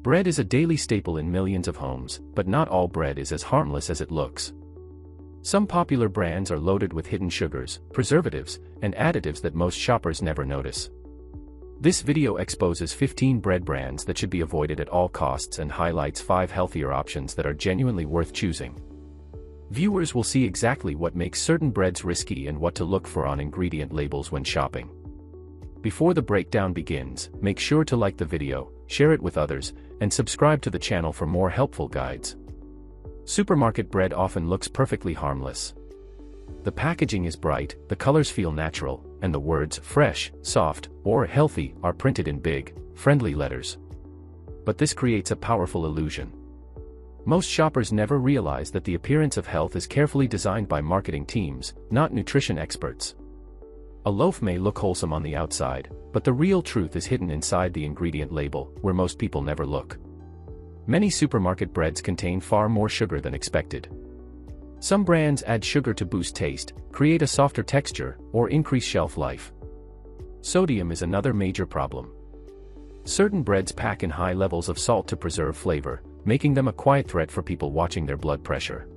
Bread is a daily staple in millions of homes, but not all bread is as harmless as it looks. Some popular brands are loaded with hidden sugars, preservatives, and additives that most shoppers never notice. This video exposes 15 bread brands that should be avoided at all costs and highlights 5 healthier options that are genuinely worth choosing. Viewers will see exactly what makes certain breads risky and what to look for on ingredient labels when shopping. Before the breakdown begins, make sure to like the video, share it with others, and subscribe to the channel for more helpful guides. Supermarket bread often looks perfectly harmless. The packaging is bright, the colors feel natural, and the words fresh, soft, or healthy are printed in big, friendly letters. But this creates a powerful illusion. Most shoppers never realize that the appearance of health is carefully designed by marketing teams, not nutrition experts. A loaf may look wholesome on the outside, but the real truth is hidden inside the ingredient label, where most people never look. Many supermarket breads contain far more sugar than expected. Some brands add sugar to boost taste, create a softer texture, or increase shelf life. Sodium is another major problem. Certain breads pack in high levels of salt to preserve flavor, making them a quiet threat for people watching their blood pressure.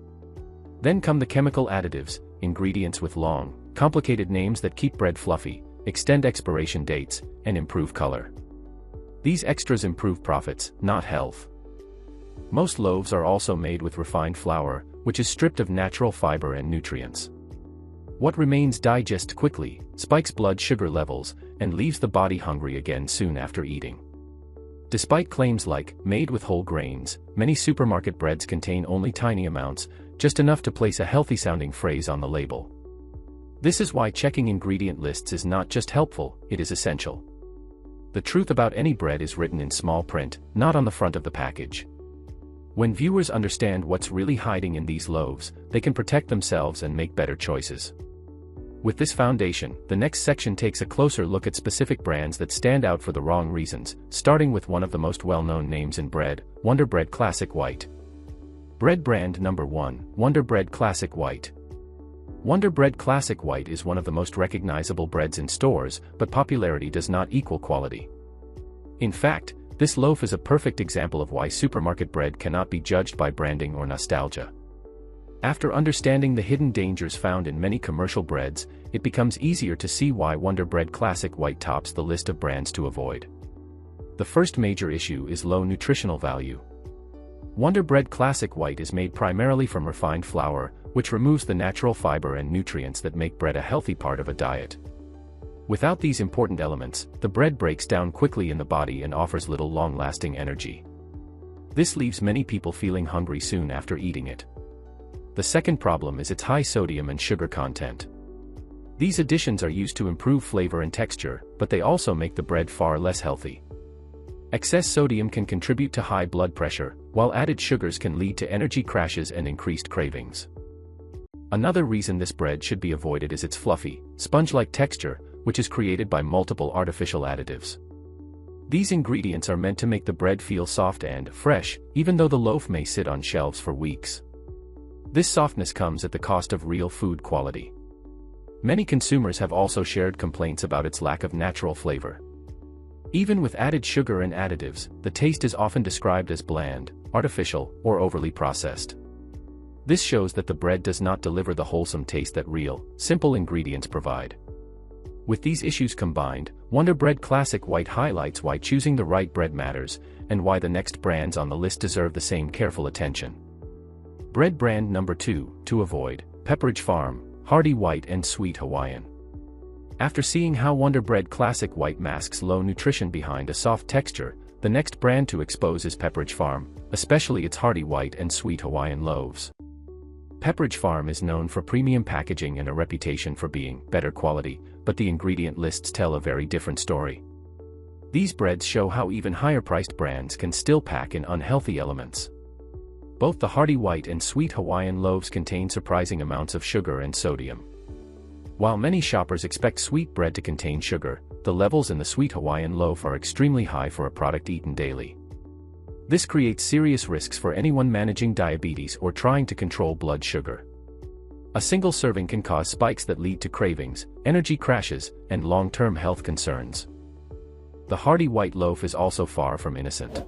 Then come the chemical additives, ingredients with long, complicated names that keep bread fluffy, extend expiration dates, and improve color. These extras improve profits, not health. Most loaves are also made with refined flour, which is stripped of natural fiber and nutrients. What remains digests quickly, spikes blood sugar levels, and leaves the body hungry again soon after eating. Despite claims like, made with whole grains, many supermarket breads contain only tiny amounts, just enough to place a healthy-sounding phrase on the label. This is why checking ingredient lists is not just helpful, it is essential. The truth about any bread is written in small print, not on the front of the package. When viewers understand what's really hiding in these loaves, they can protect themselves and make better choices. With this foundation, the next section takes a closer look at specific brands that stand out for the wrong reasons, starting with one of the most well-known names in bread, Wonder Bread Classic White. Bread brand number 1, Wonder Bread Classic White. Wonder Bread Classic White is one of the most recognizable breads in stores, but popularity does not equal quality. In fact, this loaf is a perfect example of why supermarket bread cannot be judged by branding or nostalgia. After understanding the hidden dangers found in many commercial breads, it becomes easier to see why Wonder Bread Classic White tops the list of brands to avoid. The first major issue is low nutritional value. Wonder Bread Classic White is made primarily from refined flour, which removes the natural fiber and nutrients that make bread a healthy part of a diet. Without these important elements, the bread breaks down quickly in the body and offers little long-lasting energy. This leaves many people feeling hungry soon after eating it. The second problem is its high sodium and sugar content. These additions are used to improve flavor and texture, but they also make the bread far less healthy. Excess sodium can contribute to high blood pressure, while added sugars can lead to energy crashes and increased cravings. Another reason this bread should be avoided is its fluffy, sponge-like texture, which is created by multiple artificial additives. These ingredients are meant to make the bread feel soft and fresh, even though the loaf may sit on shelves for weeks. This softness comes at the cost of real food quality. Many consumers have also shared complaints about its lack of natural flavor. Even with added sugar and additives, the taste is often described as bland, artificial, or overly processed. This shows that the bread does not deliver the wholesome taste that real, simple ingredients provide. With these issues combined, Wonder Bread Classic White highlights why choosing the right bread matters, and why the next brands on the list deserve the same careful attention. Bread brand number 2, to avoid, Pepperidge Farm, Hearty White and Sweet Hawaiian. After seeing how Wonder Bread Classic White masks low nutrition behind a soft texture, the next brand to expose is Pepperidge Farm, especially its Hearty White and Sweet Hawaiian loaves. Pepperidge Farm is known for premium packaging and a reputation for being better quality, but the ingredient lists tell a very different story. These breads show how even higher-priced brands can still pack in unhealthy elements. Both the Hearty White and Sweet Hawaiian loaves contain surprising amounts of sugar and sodium. While many shoppers expect sweet bread to contain sugar, the levels in the Sweet Hawaiian loaf are extremely high for a product eaten daily. This creates serious risks for anyone managing diabetes or trying to control blood sugar. A single serving can cause spikes that lead to cravings, energy crashes, and long-term health concerns. The Hearty White loaf is also far from innocent.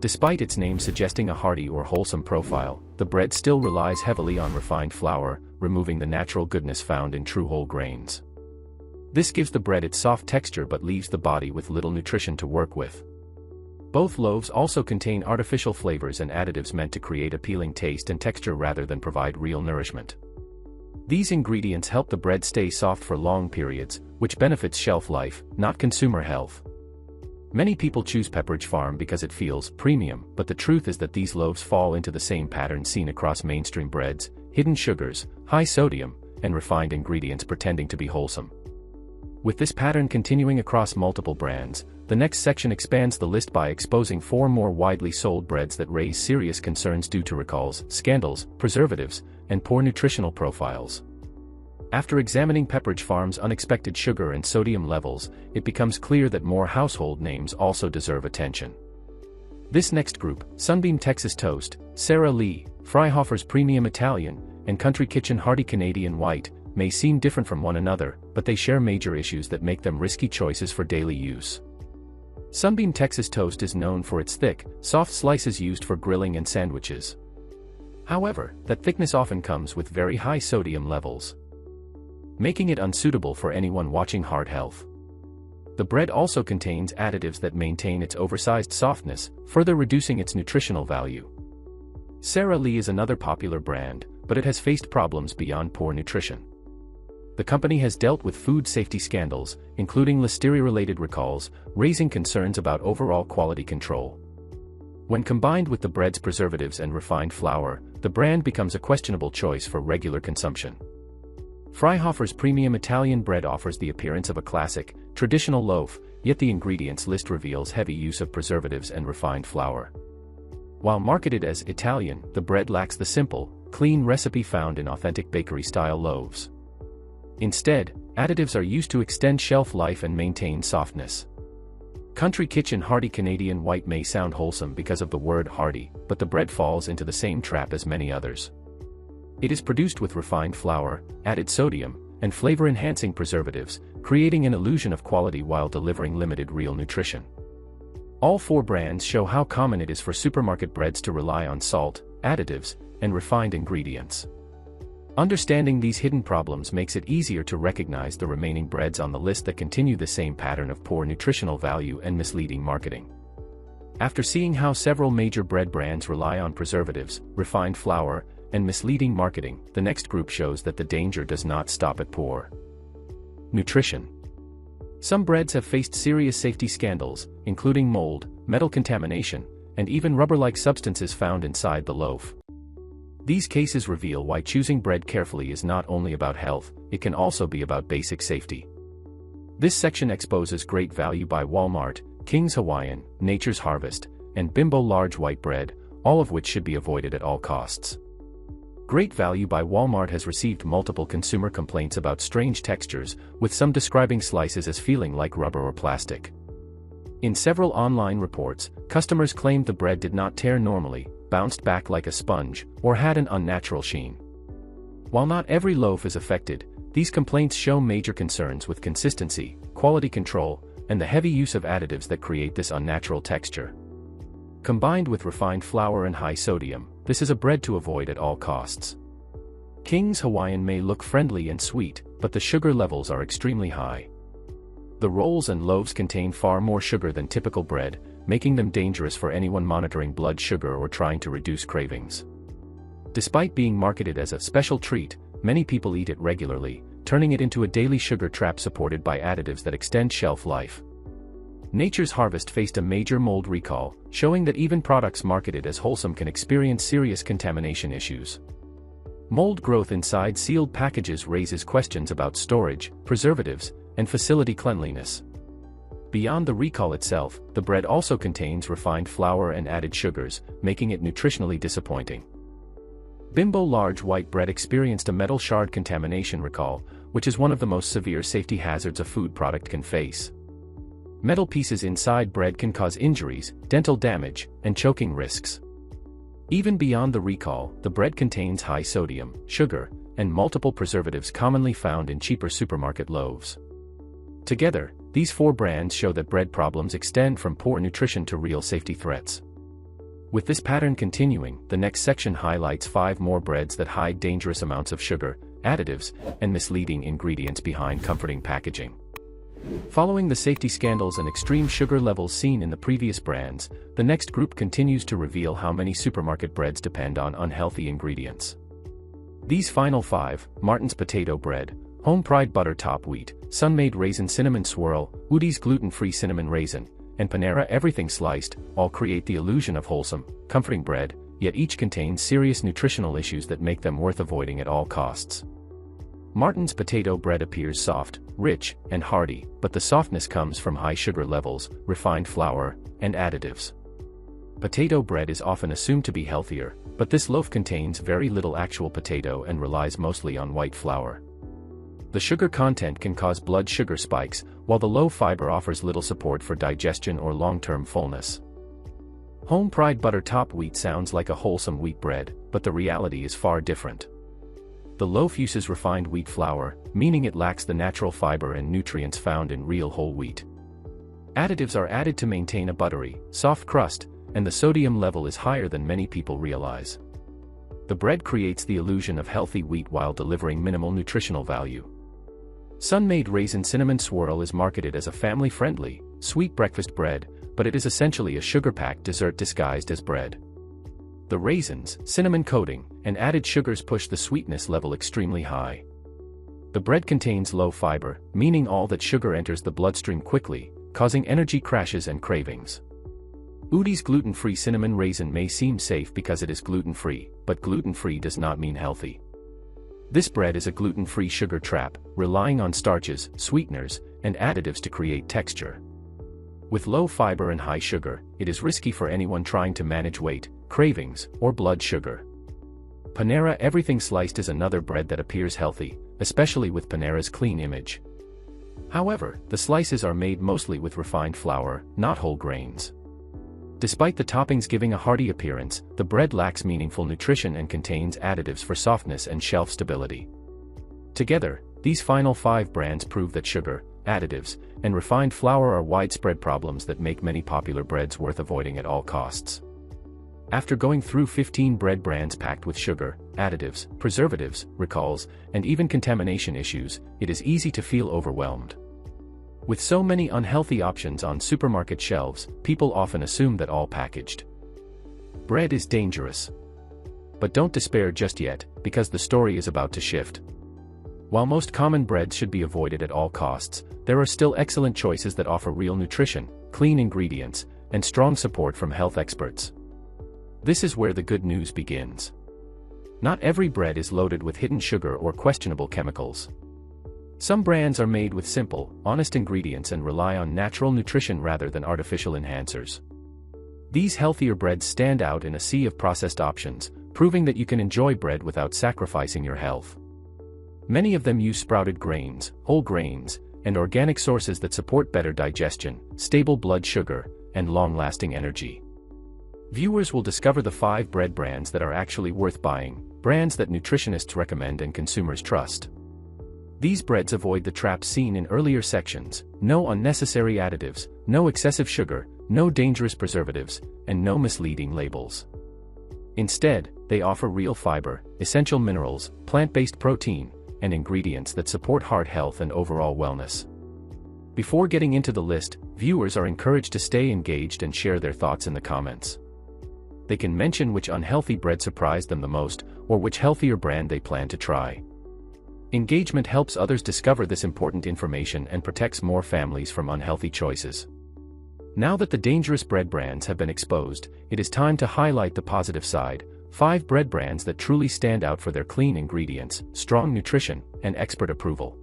Despite its name suggesting a hearty or wholesome profile, the bread still relies heavily on refined flour, removing the natural goodness found in true whole grains. This gives the bread its soft texture but leaves the body with little nutrition to work with. Both loaves also contain artificial flavors and additives meant to create appealing taste and texture rather than provide real nourishment. These ingredients help the bread stay soft for long periods, which benefits shelf life, not consumer health. Many people choose Pepperidge Farm because it feels premium, but the truth is that these loaves fall into the same pattern seen across mainstream breads: hidden sugars, high sodium, and refined ingredients pretending to be wholesome. With this pattern continuing across multiple brands, the next section expands the list by exposing 4 more widely sold breads that raise serious concerns due to recalls, scandals, preservatives, and poor nutritional profiles. After examining Pepperidge Farm's unexpected sugar and sodium levels, it becomes clear that more household names also deserve attention. This next group, Sunbeam Texas Toast, Sara Lee, Freihofer's Premium Italian, and Country Kitchen Hearty Canadian White, may seem different from one another, but they share major issues that make them risky choices for daily use. Sunbeam Texas Toast is known for its thick, soft slices used for grilling and sandwiches. However, that thickness often comes with very high sodium levels, making it unsuitable for anyone watching heart health. The bread also contains additives that maintain its oversized softness, further reducing its nutritional value. Sara Lee is another popular brand, but it has faced problems beyond poor nutrition. The company has dealt with food safety scandals, including listeria-related recalls, raising concerns about overall quality control. When combined with the bread's preservatives and refined flour, the brand becomes a questionable choice for regular consumption. Freihofer's Premium Italian bread offers the appearance of a classic, traditional loaf, yet the ingredients list reveals heavy use of preservatives and refined flour. While marketed as Italian, the bread lacks the simple, clean recipe found in authentic bakery-style loaves. Instead, additives are used to extend shelf life and maintain softness. Country Kitchen Hearty Canadian White may sound wholesome because of the word hearty, but the bread falls into the same trap as many others. It is produced with refined flour, added sodium, and flavor-enhancing preservatives, creating an illusion of quality while delivering limited real nutrition. All 4 brands show how common it is for supermarket breads to rely on salt, additives, and refined ingredients. Understanding these hidden problems makes it easier to recognize the remaining breads on the list that continue the same pattern of poor nutritional value and misleading marketing. After seeing how several major bread brands rely on preservatives, refined flour, and misleading marketing, the next group shows that the danger does not stop at poor nutrition. Some breads have faced serious safety scandals, including mold, metal contamination, and even rubber-like substances found inside the loaf. These cases reveal why choosing bread carefully is not only about health, it can also be about basic safety. This section exposes Great Value by Walmart, King's Hawaiian, Nature's Harvest, and Bimbo Large White Bread, all of which should be avoided at all costs. Great Value by Walmart has received multiple consumer complaints about strange textures, with some describing slices as feeling like rubber or plastic. In several online reports, customers claimed the bread did not tear normally, bounced back like a sponge, or had an unnatural sheen. While not every loaf is affected, these complaints show major concerns with consistency, quality control, and the heavy use of additives that create this unnatural texture. Combined with refined flour and high sodium, this is a bread to avoid at all costs. King's Hawaiian may look friendly and sweet, but the sugar levels are extremely high. The rolls and loaves contain far more sugar than typical bread, making them dangerous for anyone monitoring blood sugar or trying to reduce cravings. Despite being marketed as a special treat, many people eat it regularly, turning it into a daily sugar trap supported by additives that extend shelf life. Nature's Harvest faced a major mold recall, showing that even products marketed as wholesome can experience serious contamination issues. Mold growth inside sealed packages raises questions about storage, preservatives, and facility cleanliness. Beyond the recall itself, the bread also contains refined flour and added sugars, making it nutritionally disappointing. Bimbo Large White Bread experienced a metal shard contamination recall, which is one of the most severe safety hazards a food product can face. Metal pieces inside bread can cause injuries, dental damage, and choking risks. Even beyond the recall, the bread contains high sodium, sugar, and multiple preservatives commonly found in cheaper supermarket loaves. Together, these 4 brands show that bread problems extend from poor nutrition to real safety threats. With this pattern continuing, the next section highlights 5 more breads that hide dangerous amounts of sugar, additives, and misleading ingredients behind comforting packaging. Following the safety scandals and extreme sugar levels seen in the previous brands, the next group continues to reveal how many supermarket breads depend on unhealthy ingredients. These final 5, Martin's Potato Bread, Home Pride Butter Top Wheat, Sun-Maid Raisin Cinnamon Swirl, Udi's Gluten-Free Cinnamon Raisin, and Panera Everything Sliced, all create the illusion of wholesome, comforting bread, yet each contains serious nutritional issues that make them worth avoiding at all costs. Martin's Potato Bread appears soft, rich, and hearty, but the softness comes from high sugar levels, refined flour, and additives. Potato bread is often assumed to be healthier, but this loaf contains very little actual potato and relies mostly on white flour. The sugar content can cause blood sugar spikes, while the low fiber offers little support for digestion or long-term fullness. Home Pride Butter Top Wheat sounds like a wholesome wheat bread, but the reality is far different. The loaf uses refined wheat flour, meaning it lacks the natural fiber and nutrients found in real whole wheat. Additives are added to maintain a buttery, soft crust, and the sodium level is higher than many people realize. The bread creates the illusion of healthy wheat while delivering minimal nutritional value. Sun-Maid Raisin Cinnamon Swirl is marketed as a family-friendly, sweet breakfast bread, but it is essentially a sugar-packed dessert disguised as bread. The raisins, cinnamon coating, and added sugars push the sweetness level extremely high. The bread contains low fiber, meaning all that sugar enters the bloodstream quickly, causing energy crashes and cravings. Udi's Gluten-Free Cinnamon Raisin may seem safe because it is gluten-free, but gluten-free does not mean healthy. This bread is a gluten-free sugar trap, relying on starches, sweeteners, and additives to create texture. With low fiber and high sugar, it is risky for anyone trying to manage weight, cravings, or blood sugar. Panera Everything Sliced is another bread that appears healthy, especially with Panera's clean image. However, the slices are made mostly with refined flour, not whole grains. Despite the toppings giving a hearty appearance, the bread lacks meaningful nutrition and contains additives for softness and shelf stability. Together, these final 5 brands prove that sugar, additives, and refined flour are widespread problems that make many popular breads worth avoiding at all costs. After going through 15 bread brands packed with sugar, additives, preservatives, recalls, and even contamination issues, it is easy to feel overwhelmed. With so many unhealthy options on supermarket shelves, people often assume that all packaged bread is dangerous. But don't despair just yet, because the story is about to shift. While most common breads should be avoided at all costs, there are still excellent choices that offer real nutrition, clean ingredients, and strong support from health experts. This is where the good news begins. Not every bread is loaded with hidden sugar or questionable chemicals. Some brands are made with simple, honest ingredients and rely on natural nutrition rather than artificial enhancers. These healthier breads stand out in a sea of processed options, proving that you can enjoy bread without sacrificing your health. Many of them use sprouted grains, whole grains, and organic sources that support better digestion, stable blood sugar, and long-lasting energy. Viewers will discover the 5 bread brands that are actually worth buying, brands that nutritionists recommend and consumers trust. These breads avoid the traps seen in earlier sections: no unnecessary additives, no excessive sugar, no dangerous preservatives, and no misleading labels. Instead, they offer real fiber, essential minerals, plant-based protein, and ingredients that support heart health and overall wellness. Before getting into the list, viewers are encouraged to stay engaged and share their thoughts in the comments. They can mention which unhealthy bread surprised them the most, or which healthier brand they plan to try. Engagement helps others discover this important information and protects more families from unhealthy choices. Now that the dangerous bread brands have been exposed, it is time to highlight the positive side: 5 bread brands that truly stand out for their clean ingredients, strong nutrition, and expert approval.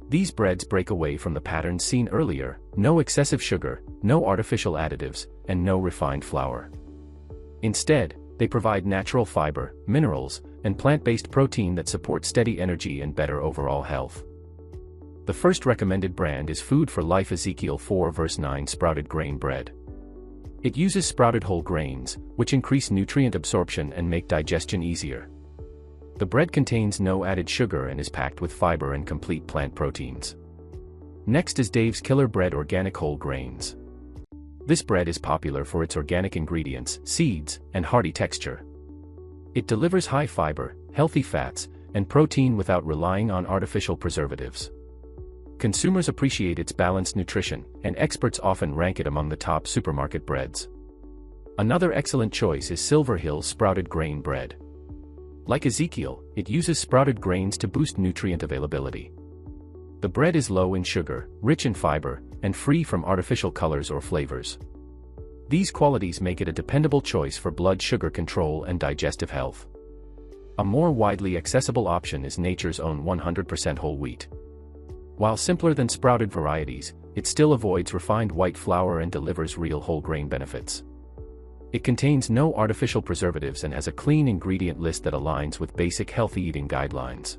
These breads break away from the patterns seen earlier: no excessive sugar, no artificial additives, and no refined flour. Instead, they provide natural fiber, minerals, and plant-based protein that support steady energy and better overall health. The first recommended brand is Food for Life Ezekiel 4:9 sprouted grain bread. It uses sprouted whole grains, which increase nutrient absorption and make digestion easier. The bread contains no added sugar and is packed with fiber and complete plant proteins. Next is Dave's Killer Bread Organic Whole Grains. This bread is popular for its organic ingredients, seeds, and hearty texture. It delivers high fiber, healthy fats, and protein without relying on artificial preservatives. Consumers appreciate its balanced nutrition, and experts often rank it among the top supermarket breads. Another excellent choice is Silver Hill's sprouted grain bread. Like Ezekiel, it uses sprouted grains to boost nutrient availability. The bread is low in sugar, rich in fiber, and free from artificial colors or flavors. These qualities make it a dependable choice for blood sugar control and digestive health. A more widely accessible option is Nature's Own 100% whole wheat. While simpler than sprouted varieties, it still avoids refined white flour and delivers real whole grain benefits. It contains no artificial preservatives and has a clean ingredient list that aligns with basic healthy eating guidelines.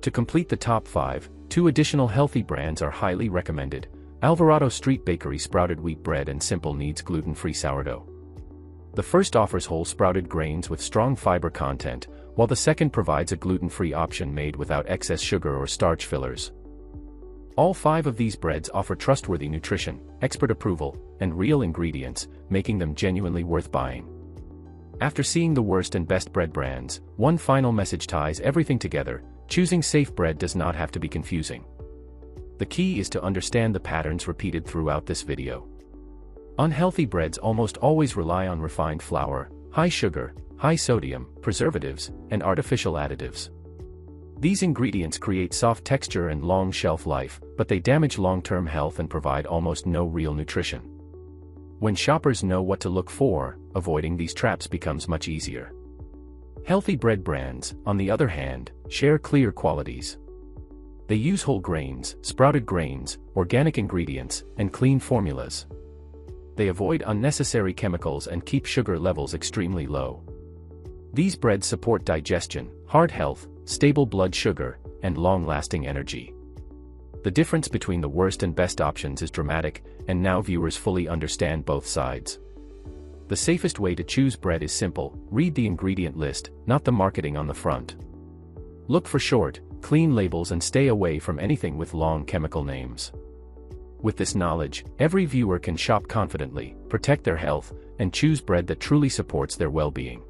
To complete the top 5, 2 additional healthy brands are highly recommended: Alvarado Street Bakery sprouted wheat bread and Simple Needs gluten-free sourdough. The first offers whole sprouted grains with strong fiber content, while the second provides a gluten-free option made without excess sugar or starch fillers. All 5 of these breads offer trustworthy nutrition, expert approval, and real ingredients, making them genuinely worth buying. After seeing the worst and best bread brands, one final message ties everything together: choosing safe bread does not have to be confusing. The key is to understand the patterns repeated throughout this video. Unhealthy breads almost always rely on refined flour, high sugar, high sodium, preservatives, and artificial additives. These ingredients create soft texture and long shelf life, but they damage long-term health and provide almost no real nutrition. When shoppers know what to look for, avoiding these traps becomes much easier. Healthy bread brands, on the other hand, share clear qualities. They use whole grains, sprouted grains, organic ingredients, and clean formulas. They avoid unnecessary chemicals and keep sugar levels extremely low. These breads support digestion, heart health, stable blood sugar, and long-lasting energy. The difference between the worst and best options is dramatic, and now viewers fully understand both sides. The safest way to choose bread is simple: read the ingredient list, not the marketing on the front. Look for short, clean labels and stay away from anything with long chemical names. With this knowledge, every viewer can shop confidently, protect their health, and choose bread that truly supports their well-being.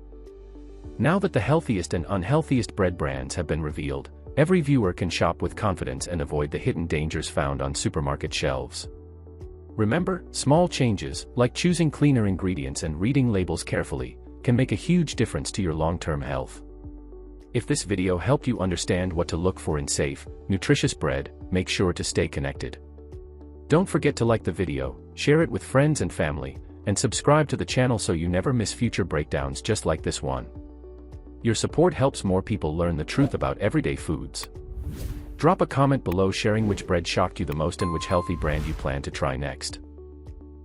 Now that the healthiest and unhealthiest bread brands have been revealed, every viewer can shop with confidence and avoid the hidden dangers found on supermarket shelves. Remember, small changes, like choosing cleaner ingredients and reading labels carefully, can make a huge difference to your long-term health. If this video helped you understand what to look for in safe, nutritious bread, make sure to stay connected. Don't forget to like the video, share it with friends and family, and subscribe to the channel so you never miss future breakdowns just like this one. Your support helps more people learn the truth about everyday foods. Drop a comment below sharing which bread shocked you the most and which healthy brand you plan to try next.